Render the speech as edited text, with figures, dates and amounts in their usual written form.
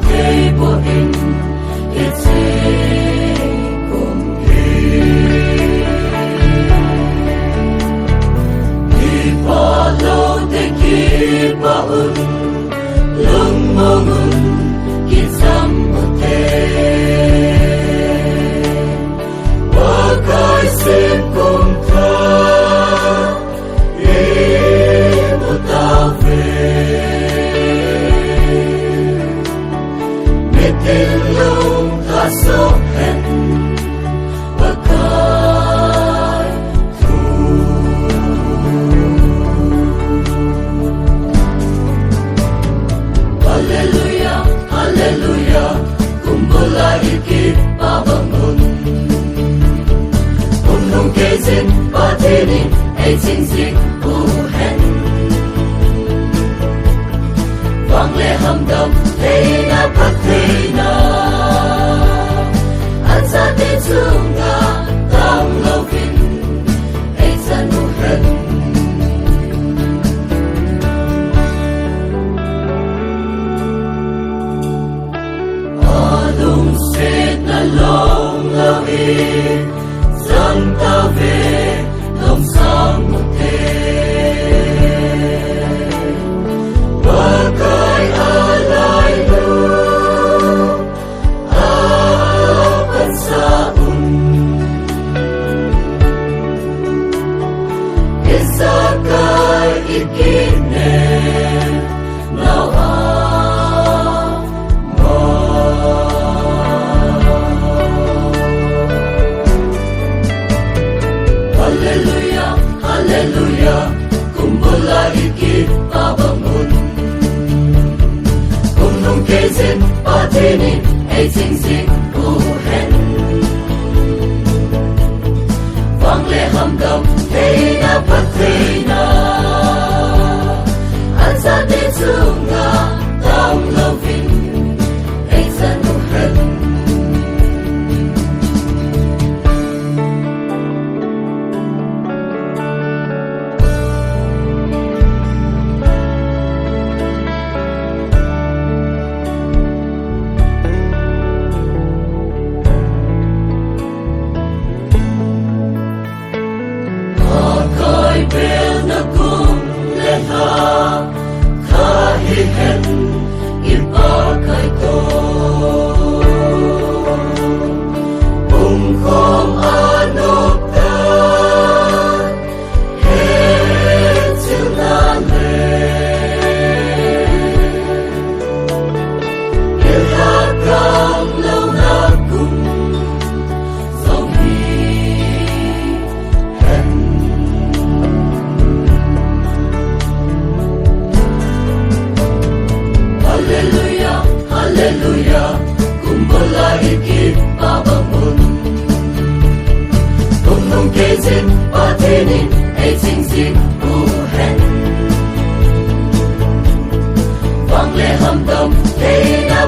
thầy bộ hình ít sẽ cùng khi bỏ lâu thế khi bỏ ưng lưng mô ngừng khi dám một thế và cái xin cùng thơ ý một ta về mê tin lung ta số hẹn và cái thù Hallelujah, Hallelujah kumpulan ikip pabangun unong kezin patinin ay singsing buhen vang le hamdam thei na patei na at sa tin sunga tam lovin ay sanuhen adung set na long lawi dân ta về lòng sang một thế và cái lại luôn vẫn xa ít xa cái ít kỷ niệm nào Hallelujah, Hallelujah kumpulan ikip pabangun unong kezin patinin ay singsing buhen vang le hamdam thei na patei na at sa tin sunga tam lovin ay sanuhen bel na kum leha kahihen ipakai to khom anok ta he chilale ilha kam lâu na kum song hi hen Hallelujah, Hallelujah kumpulan ikip pabangun unong kezin patinin ay singsing buhen vang le hamdam thei na